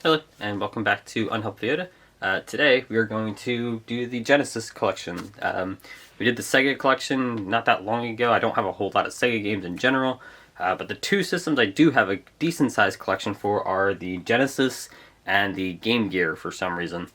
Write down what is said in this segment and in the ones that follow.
Hello, and welcome back to Unhelpful Yoda. Today, we are going to do the Genesis collection. We did the Sega collection not that long ago. I don't have a whole lot of Sega games in general, but the two systems I do have a decent-sized collection for are the Genesis and the Game Gear for some reason.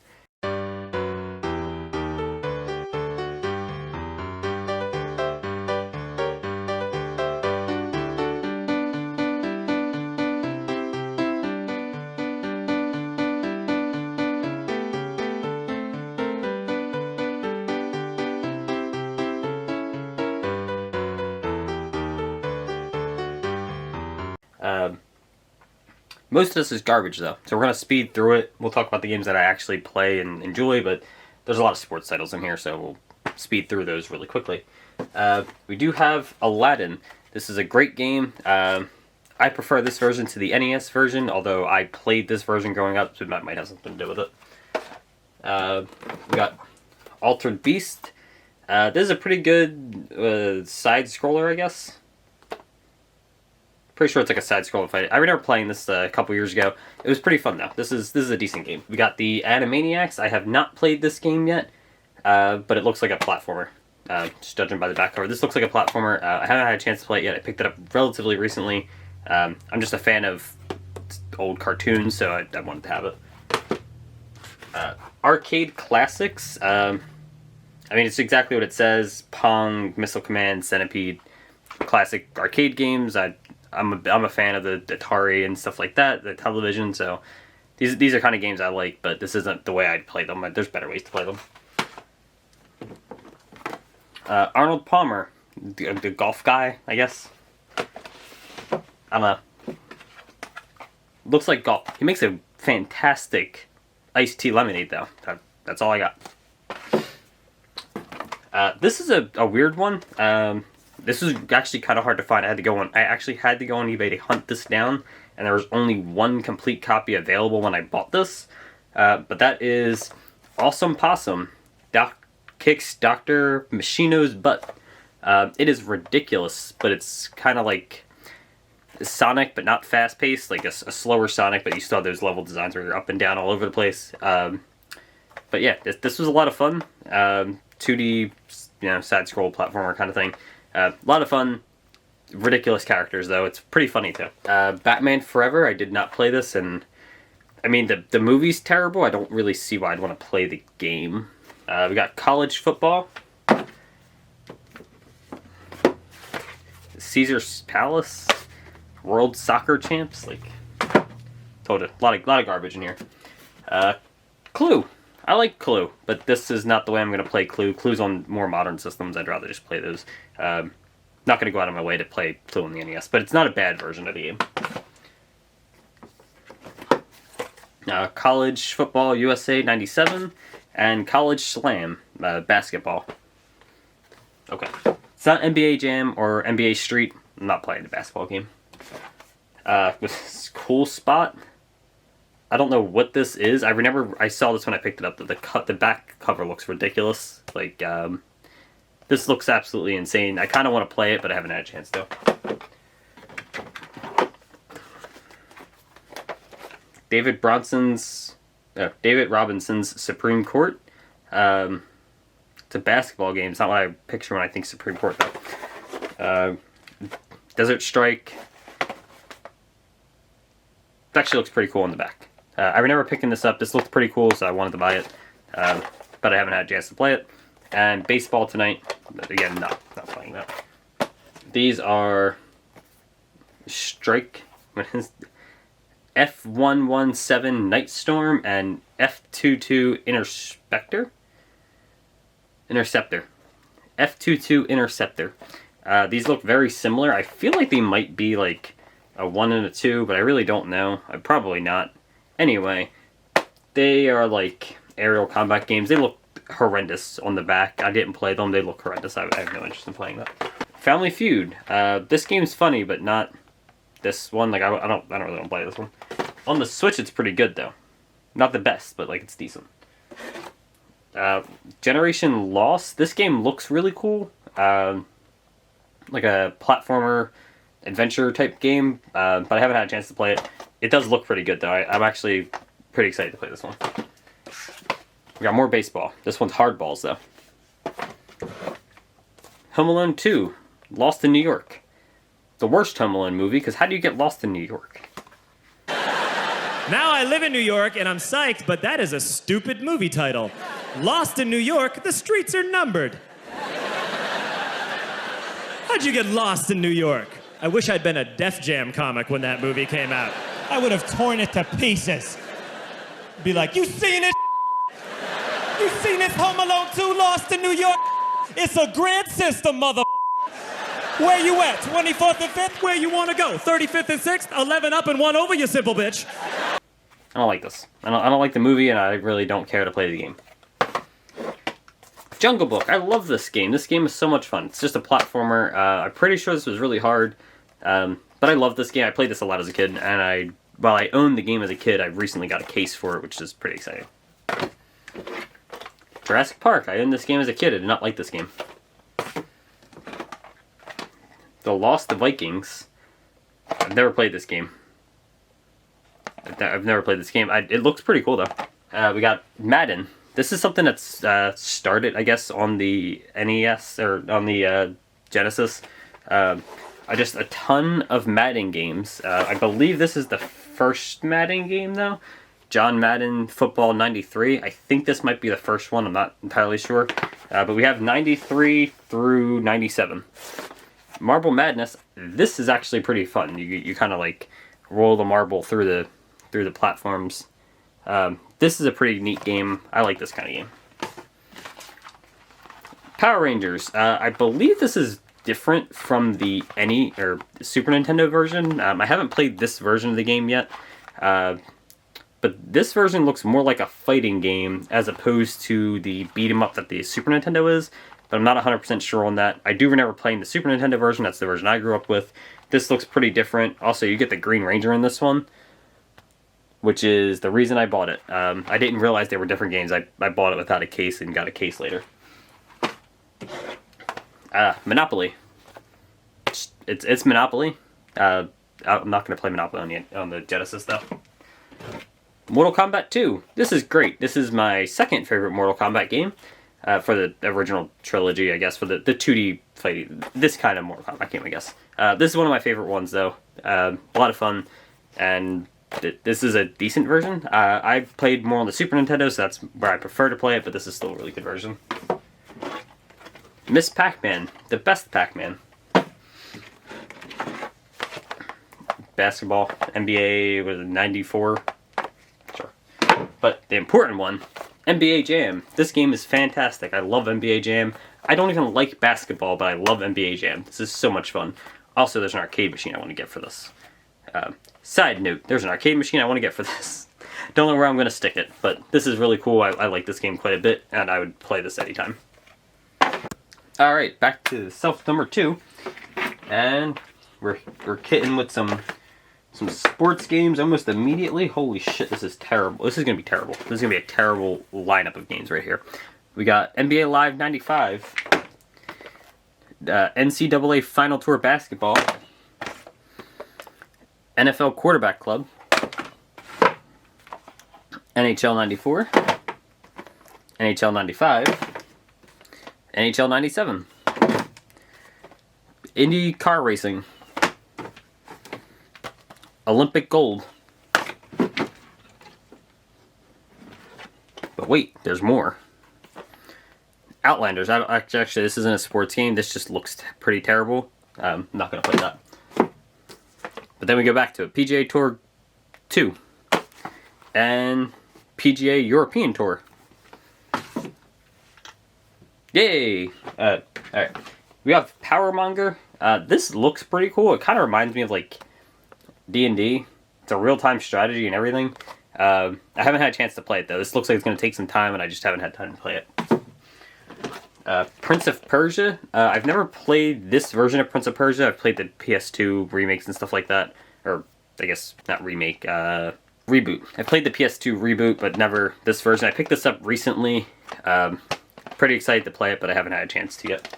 Most of this is garbage, though, so we're going to speed through it. We'll talk about the games that I actually play and enjoy, but there's a lot of sports titles in here, so we'll speed through those really quickly. We do have Aladdin. This is a great game. I prefer this version to the NES version, although I played this version growing up, so that might have something to do with it. We got Altered Beast. This is a pretty good side-scroller, I guess. Pretty sure it's like a side-scrolling fight. I remember playing this a couple years ago. It was pretty fun, though. This is a decent game. We got the Animaniacs. I have not played this game yet, but it looks like a platformer, just judging by the back cover. This looks like a platformer. I haven't had a chance to play it yet. I picked it up relatively recently. I'm just a fan of old cartoons, so I wanted to have it. Arcade Classics. I mean, it's exactly what it says. Pong, Missile Command, Centipede. Classic arcade games. I'm a fan of the Atari and stuff like that, the television, so these are kind of games I like, but this isn't the way I'd play them. There's better ways to play them. Arnold Palmer, the golf guy, I guess. I don't know. Looks like golf. He makes a fantastic iced tea lemonade, though. That's all I got. This is a weird one. This was actually kind of hard to find. I actually had to go on eBay to hunt this down, and there was only one complete copy available when I bought this. But that is Awesome Possum. Doc kicks Dr. Machino's butt. It is ridiculous, but it's kind of like Sonic, but not fast-paced, like a slower Sonic, but you still have those level designs where you're up and down all over the place. But yeah, this was a lot of fun. 2D, side-scroll platformer kind of thing. A lot of fun. Ridiculous characters, though. It's pretty funny, too. Batman Forever. I did not play this, and I mean, the movie's terrible. I don't really see why I'd want to play the game. We got College Football. Caesar's Palace. World Soccer Champs. Told you. A lot of garbage in here. Clue. I like Clue, but this is not the way I'm going to play Clue. Clue's on more modern systems. I'd rather just play those. Not going to go out of my way to play Clue on the NES, but it's not a bad version of the game. College Football USA 97 and College Slam basketball. Okay. It's not NBA Jam or NBA Street. I'm not playing the basketball game. Cool Spot. I don't know what this is. I remember I saw this when I picked it up. The back cover looks ridiculous. This looks absolutely insane. I kind of want to play it, but I haven't had a chance to. David Robinson's Supreme Court. It's a basketball game. It's not what I picture when I think Supreme Court, though. Desert Strike. It actually looks pretty cool on the back. I remember picking this up. This looked pretty cool, so I wanted to buy it. But I haven't had a chance to play it. And Baseball Tonight. Again, not playing that. These are Strike. F117 Night Storm and F22 Interceptor. F22 Interceptor. These look very similar. I feel like they might be like a 1 and a 2, but I really don't know. Probably not. Anyway, they are like aerial combat games. They look horrendous on the back. I didn't play them. They look horrendous. I have no interest in playing that. Family Feud. This game's funny, but not this one. I don't really want to play this one. On the Switch, it's pretty good though. Not the best, but it's decent. Generation Lost. This game looks really cool. Like a platformer adventure type game, but I haven't had a chance to play it. It does look pretty good though. I'm actually pretty excited to play this one. We got more baseball. This one's hardballs, though. Home Alone 2, Lost in New York. The worst Home Alone movie, because how do you get lost in New York? Now I live in New York, and I'm psyched, but that is a stupid movie title. Lost in New York, the streets are numbered. How'd you get lost in New York? I wish I'd been a Def Jam comic when that movie came out. I would have torn it to pieces. Be like, you seen it? You seen this Home Alone 2 Lost in New York? It's a grid system, mother. Where you at? 24th and 5th? Where you want to go? 35th and 6th? 11 up and 1 over, you simple bitch. I don't like this. I don't like the movie, and I really don't care to play the game. Jungle Book. I love this game. This game is so much fun. It's just a platformer. I'm pretty sure this was really hard, but I love this game. I played this a lot as a kid, and while I owned the game as a kid, I recently got a case for it, which is pretty exciting. Jurassic Park. I owned this game as a kid. I did not like this game. The Lost Vikings. I've never played this game. I've never played this game. It looks pretty cool, though. We got Madden. This is something that's started, I guess, on the NES, or on the Genesis. Just a ton of Madden games. I believe this is the first Madden game, though. John Madden Football 93. I think this might be the first one. I'm not entirely sure. But we have 93 through 97. Marble Madness. This is actually pretty fun. You kind of like roll the marble through the platforms. This is a pretty neat game. I like this kind of game. Power Rangers. I believe this is different from the Super Nintendo version. I haven't played this version of the game yet. But this version looks more like a fighting game as opposed to the beat 'em up that the Super Nintendo is. But I'm not 100% sure on that. I do remember playing the Super Nintendo version. That's the version I grew up with. This looks pretty different. Also, you get the Green Ranger in this one, which is the reason I bought it. I didn't realize they were different games. I bought it without a case and got a case later. Monopoly. It's Monopoly. I'm not going to play Monopoly on the Genesis, though. Mortal Kombat 2. This is great. This is my second favorite Mortal Kombat game. For the original trilogy, I guess, for the 2D fighting. This kind of Mortal Kombat game, I guess. This is one of my favorite ones, though. A lot of fun. And this is a decent version. I've played more on the Super Nintendo, so that's where I prefer to play it, but this is still a really good version. Miss Pac-Man. The best Pac-Man. Basketball. NBA was 94. Sure. But the important one, NBA Jam. This game is fantastic. I love NBA Jam. I don't even like basketball, but I love NBA Jam. This is so much fun. Also, there's an arcade machine I want to get for this. Side note, there's an arcade machine I want to get for this. Don't know where I'm going to stick it, but this is really cool. I like this game quite a bit, and I would play this anytime. Alright, back to self number 2. And we're kitting with some sports games almost immediately. Holy shit, this is terrible. This is going to be terrible. This is going to be a terrible lineup of games right here. We got NBA Live 95, NCAA Final Tour Basketball, NFL Quarterback Club, NHL 94, NHL 95, NHL 97, Indy Car Racing, Olympic Gold. But wait, there's more. Outlanders. Actually, this isn't a sports game. This just looks pretty terrible. I'm not going to play that. But then we go back to it. PGA Tour 2. And PGA European Tour. Yay! Alright. We have Powermonger. This looks pretty cool. It kind of reminds me of like D&D. It's a real-time strategy and everything. I haven't had a chance to play it though. This looks like it's going to take some time and I just haven't had time to play it. Prince of Persia. I've never played this version of Prince of Persia. I've played the PS2 remakes and stuff like that. Or, I guess, not remake, reboot. I played the PS2 reboot, but never this version. I picked this up recently. Pretty excited to play it, but I haven't had a chance to yet.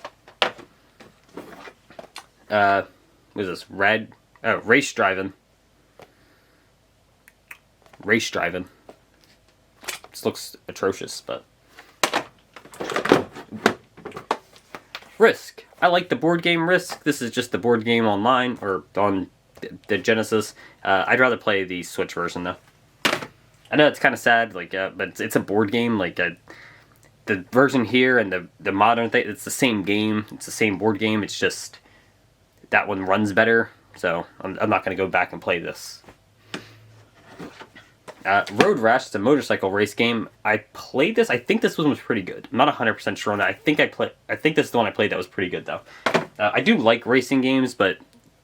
What is this? Race Driving. This looks atrocious, but... Risk. I like the board game Risk. This is just the board game online, or on the Genesis. I'd rather play the Switch version, though. I know it's kind of sad, like, but it's a board game. Like, the version here and the modern thing, it's the same game. It's the same board game. It's just that one runs better. So I'm not going to go back and play this. Road Rash is a motorcycle race game. I played this. I think this one was pretty good. I'm not 100% sure on that. I think this is the one I played that was pretty good, though. I do like racing games, but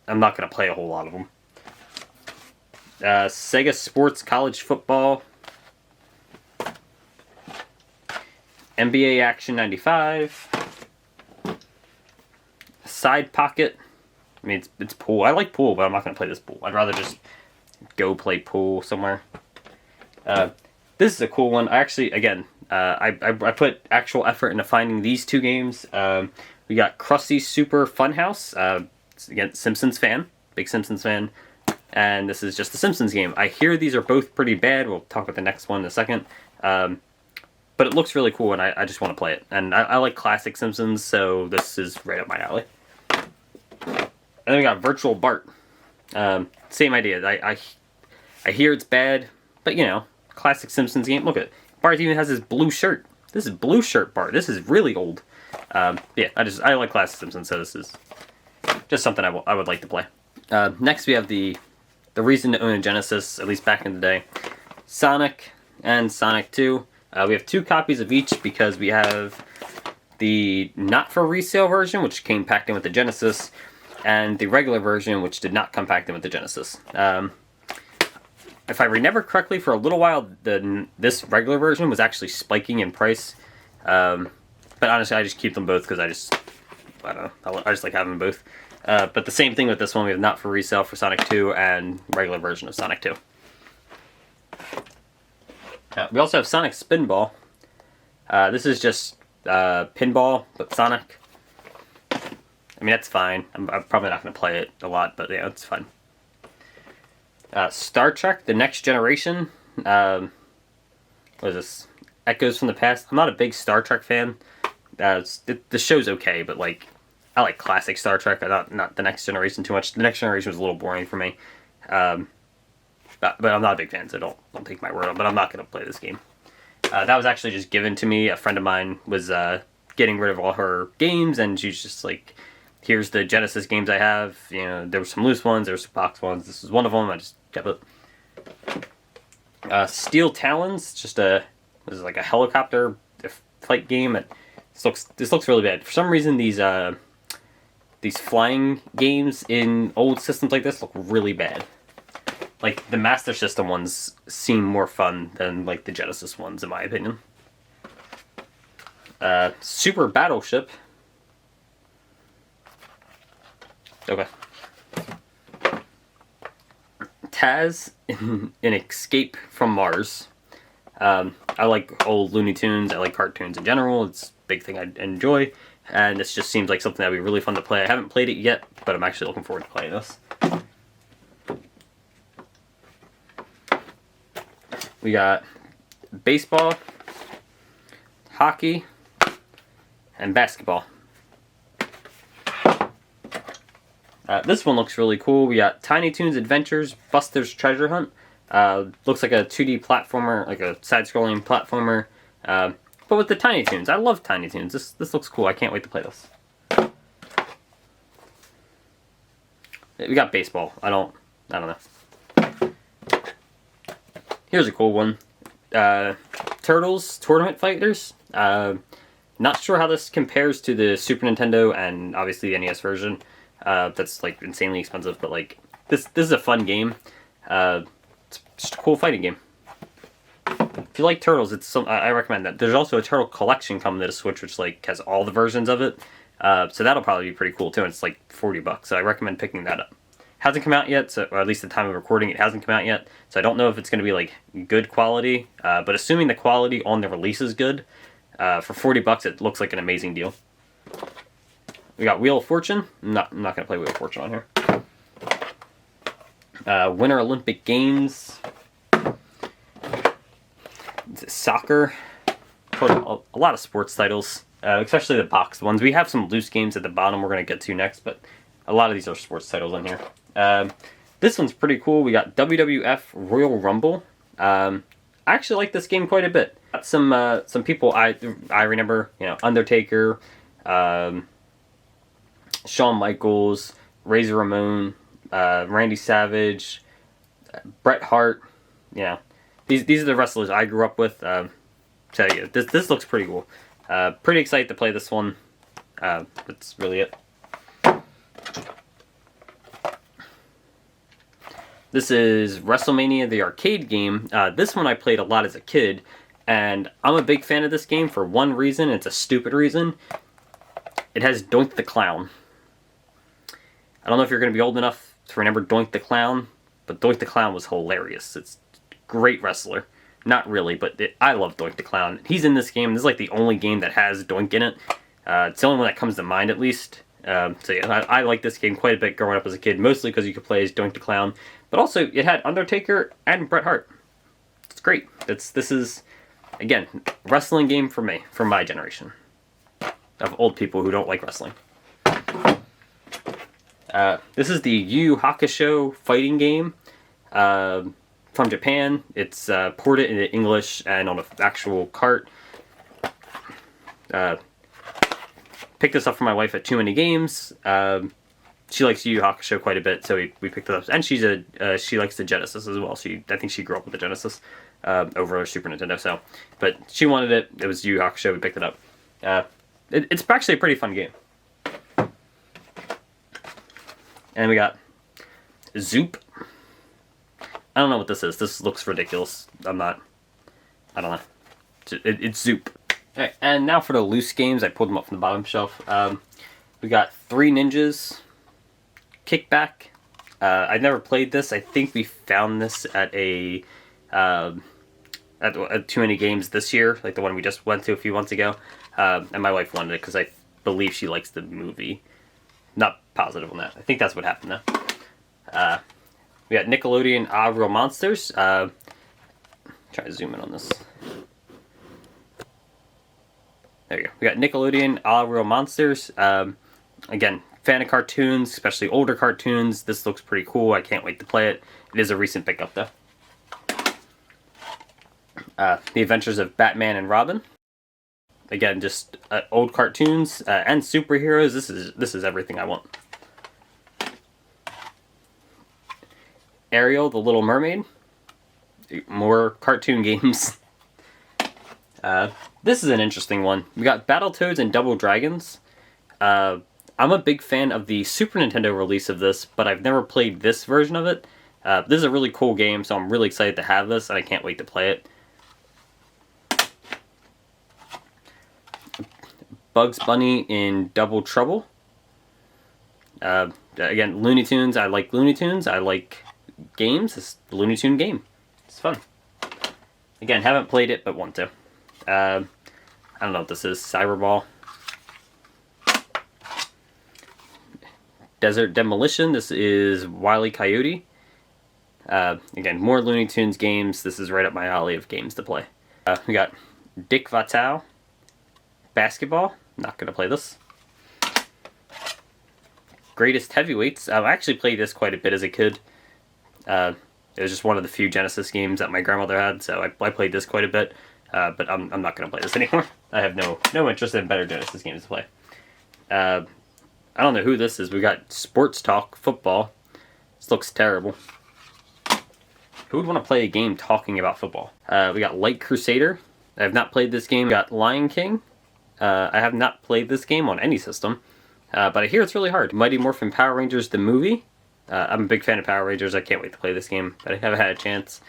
I'm not going to play a whole lot of them. Sega Sports College Football. NBA Action 95. Side Pocket. I mean, it's pool. I like pool, but I'm not going to play this pool. I'd rather just go play pool somewhere. This is a cool one. I actually, again, I put actual effort into finding these two games. We got Krusty's Super Funhouse. Again, Simpsons fan. Big Simpsons fan. And this is just the Simpsons game. I hear these are both pretty bad. We'll talk about the next one in a second. But it looks really cool, and I just want to play it. And I like classic Simpsons, so this is right up my alley. And then we got Virtual Bart. Same idea. I hear it's bad, but you know, classic Simpsons game. Look at it. Bart even has his blue shirt. This is blue shirt Bart. This is really old. Yeah, I like classic Simpsons, so this is just something I would like to play. Next we have the reason to own a Genesis, at least back in the day. Sonic and Sonic 2. We have 2 copies of each because we have the not for resale version, which came packed in with the Genesis, and the regular version, which did not come packed in with the Genesis. If I remember correctly, for a little while, this regular version was actually spiking in price. But honestly, I just keep them both because I don't know, I just like having them both. But the same thing with this one, we have not for resale for Sonic 2 and regular version of Sonic 2. We also have Sonic Spinball. This is just pinball, but Sonic. I mean, that's fine. I'm probably not going to play it a lot, but yeah, it's fine. Star Trek, The Next Generation. What is this? Echoes from the Past. I'm not a big Star Trek fan. The show's okay, but like, I like classic Star Trek. Not The Next Generation too much. The Next Generation was a little boring for me. But I'm not a big fan, so don't take my word on it. But I'm not going to play this game. That was actually just given to me. A friend of mine was getting rid of all her games, and she's just like, here's the Genesis games I have. You know, there were some loose ones, there were some box ones. This is one of them. I just kept it. Steel Talons, just this is like a helicopter fight game. This looks really bad. For some reason, these flying games in old systems like this look really bad. Like, the Master System ones seem more fun than, like, the Genesis ones, in my opinion. Super Battleship. Okay. Taz in Escape from Mars. I like old Looney Tunes. I like cartoons in general. It's a big thing I enjoy. And this just seems like something that would be really fun to play. I haven't played it yet, but I'm actually looking forward to playing this. We got baseball, hockey, and basketball. This one looks really cool. We got Tiny Toons Adventures, Buster's Treasure Hunt. Looks like a 2D platformer, like a side-scrolling platformer, but with the Tiny Toons. I love Tiny Toons. This looks cool. I can't wait to play this. We got baseball. I don't know. Here's a cool one. Turtles Tournament Fighters. Not sure how this compares to the Super Nintendo and obviously the NES version. That's like insanely expensive, but like this is a fun game. It's just a cool fighting game. If you like Turtles, I recommend that. There's also a Turtle collection coming to the Switch, which like has all the versions of it. So that'll probably be pretty cool too. And it's like $40, so I recommend picking that up. Hasn't come out yet, or at least at the time of recording, it hasn't come out yet. So I don't know if it's going to be like good quality. But assuming the quality on the release is good, for $40, it looks like an amazing deal. We got Wheel of Fortune. I'm not going to play Wheel of Fortune on here. Winter Olympic Games. Soccer. A lot of sports titles, especially the boxed ones. We have some loose games at the bottom we're going to get to next, but a lot of these are sports titles on here. This one's pretty cool. We got WWF Royal Rumble. I actually like this game quite a bit. Got some people I remember, Undertaker, Shawn Michaels, Razor Ramon, Randy Savage, Bret Hart. These are the wrestlers I grew up with. So yeah, this looks pretty cool. Pretty excited to play this one. That's really it. This is WrestleMania, the arcade game. This one I played a lot as a kid, and I'm a big fan of this game for one reason. It's a stupid reason. It has Doink the Clown. I don't know if you're going to be old enough to remember Doink the Clown, but Doink the Clown was hilarious. It's a great wrestler. Not really, but I love Doink the Clown. He's in this game. This is like the only game that has Doink in it. It's the only one that comes to mind, at least. So yeah, I like this game quite a bit growing up as a kid, mostly because you could play as Doink the Clown. But also, it had Undertaker and Bret Hart. It's great. This is, again, a wrestling game for me, from my generation of old people who don't like wrestling. This is the Yu Yu Hakusho fighting game. From Japan. It's ported into English and on an actual cart. Picked this up for my wife at Too Many Games. She likes Yu Yu Hakusho quite a bit, so we picked it up. And she likes the Genesis as well. I think she grew up with the Genesis over Super Nintendo. So, but she wanted it. It was Yu Yu Hakusho. We picked it up. It's actually a pretty fun game. And we got Zoop. I don't know what this is. This looks ridiculous. I don't know. It's Zoop. Alright, and now for the loose games. I pulled them up from the bottom shelf. We got Three Ninjas, Kickback. I've never played this. I think we found this at at Too Many Games this year, like the one we just went to a few months ago. And my wife wanted it because I believe she likes the movie. Not positive on that. I think that's what happened though. We got Nickelodeon Real Monsters. Try to zoom in on this. There you go. We got Nickelodeon Real Monsters. Again, fan of cartoons, especially older cartoons. This looks pretty cool. I can't wait to play it. It is a recent pickup though. The Adventures of Batman and Robin. Again, just old cartoons and superheroes. This is everything I want. Ariel, the Little Mermaid. More cartoon games. This is an interesting one. We got Battletoads and Double Dragons. I'm a big fan of the Super Nintendo release of this, but I've never played this version of it. This is a really cool game, so I'm really excited to have this, and I can't wait to play it. Bugs Bunny in Double Trouble. Again, Looney Tunes. I like Looney Tunes. I like games. It's a Looney Tune game. It's fun. Again, haven't played it, but want to. I don't know what this is. Cyberball. Desert Demolition. This is Wile E. Coyote. Again, more Looney Tunes games. This is right up my alley of games to play. We got Dick Vitale. Basketball. Not going to play this. Greatest Heavyweights. I actually played this quite a bit as a kid. It was just one of the few Genesis games that my grandmother had, so I played this quite a bit. But I'm not going to play this anymore. I have no interest in better Genesis games to play. I don't know who this is. We got Sports Talk Football. This looks terrible. Who would want to play a game talking about football? We got Light Crusader. I have not played this game. We got Lion King. I have not played this game on any system. But I hear it's really hard. Mighty Morphin Power Rangers the movie. I'm a big fan of Power Rangers. I can't wait to play this game, but I haven't had a chance.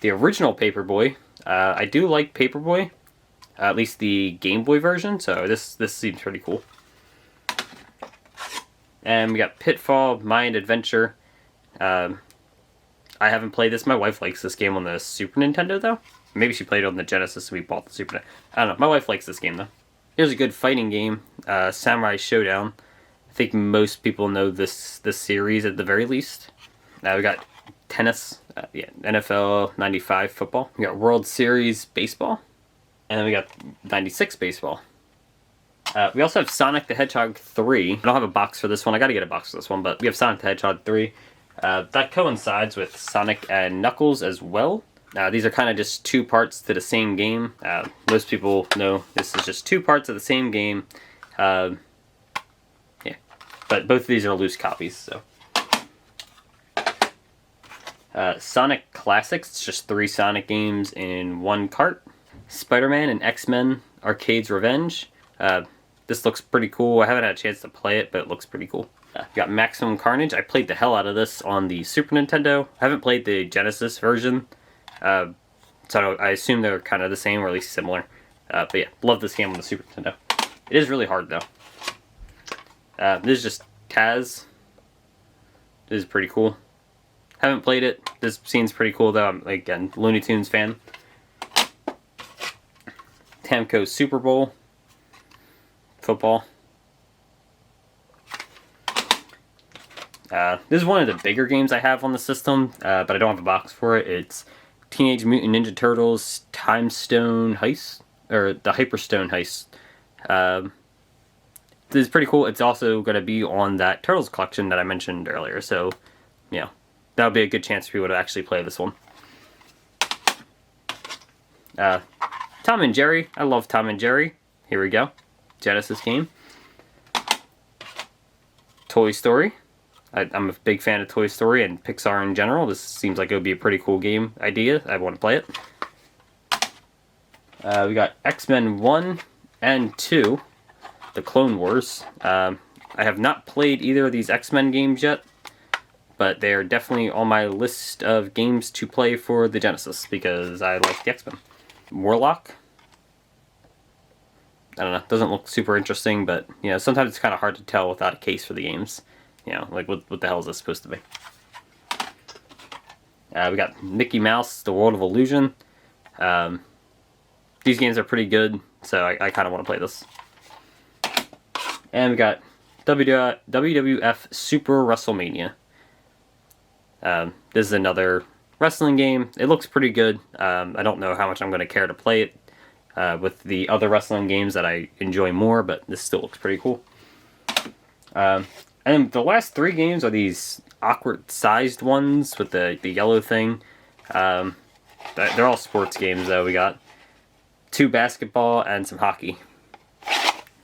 The original Paperboy. I do like Paperboy. At least the Game Boy version, so this seems pretty cool. And we got Pitfall, Mind Adventure. I haven't played this. My wife likes this game on the Super Nintendo, though. Maybe she played it on the Genesis, so we bought the Super Nintendo. I don't know. My wife likes this game, though. Here's a good fighting game, Samurai Showdown. I think most people know this series at the very least. Now we got tennis, yeah, NFL 95 football. We got World Series baseball, and then we got 96 baseball. We also have Sonic the Hedgehog 3. I don't have a box for this one. I gotta get a box for this one, but we have Sonic the Hedgehog 3. That coincides with Sonic and Knuckles as well. These are kind of just two parts to the same game. Most people know this is just two parts of the same game. Yeah, but both of these are loose copies, so. Sonic Classics, it's just 3 Sonic games in one cart. Spider-Man and X-Men Arcade's Revenge. This looks pretty cool. I haven't had a chance to play it, but it looks pretty cool. Got Maximum Carnage. I played the hell out of this on the Super Nintendo. I haven't played the Genesis version, so I assume they're kind of the same, or at least similar. But yeah, love this game on the Super Nintendo. It is really hard, though. This is just Taz. This is pretty cool. Haven't played it. This scene's pretty cool, though. I'm, again, Looney Tunes fan. Tamco Super Bowl. Football. This is one of the bigger games I have on the system, but I don't have a box for it. It's Teenage Mutant Ninja Turtles Time Stone Heist, or the Hyperstone Heist. This is pretty cool. It's also going to be on that Turtles collection that I mentioned earlier, so, you know, that would be a good chance for people to actually play this one. Tom and Jerry. I love Tom and Jerry. Here we go. Genesis game. Toy Story. I'm a big fan of Toy Story and Pixar in general. This seems like it would be a pretty cool game idea. I want to play it. We got X-Men 1 and 2, The Clone Wars. I have not played either of these X-Men games yet, but they are definitely on my list of games to play for the Genesis because I like the X-Men. Warlock. I don't know, doesn't look super interesting, but, you know, sometimes it's kind of hard to tell without a case for the games. You know, like, what the hell is this supposed to be? We got Mickey Mouse, The World of Illusion. These games are pretty good, so I kind of want to play this. And we got WWF Super WrestleMania. This is another wrestling game. It looks pretty good. I don't know how much I'm going to care to play it with the other wrestling games that I enjoy more, but this still looks pretty cool. And the last 3 games are these awkward-sized ones with the yellow thing. They're all sports games, though. We got 2 basketball and some hockey.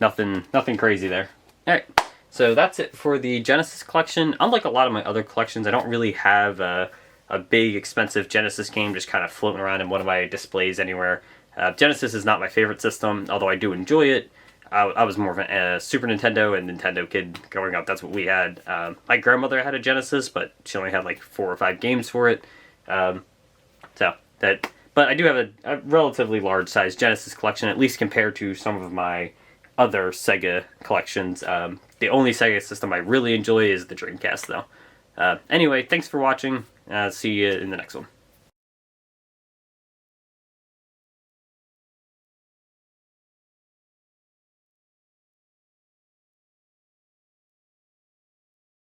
Nothing crazy there. Alright, so that's it for the Genesis collection. Unlike a lot of my other collections, I don't really have a big, expensive Genesis game just kind of floating around in one of my displays anywhere. Genesis is not my favorite system, although I do enjoy it. I was more of a Super Nintendo and Nintendo kid growing up. That's what we had. My grandmother had a Genesis, but she only had like 4 or 5 games for it. But I do have a relatively large-sized Genesis collection, at least compared to some of my other Sega collections. The only Sega system I really enjoy is the Dreamcast, though. Anyway, thanks for watching. See you in the next one.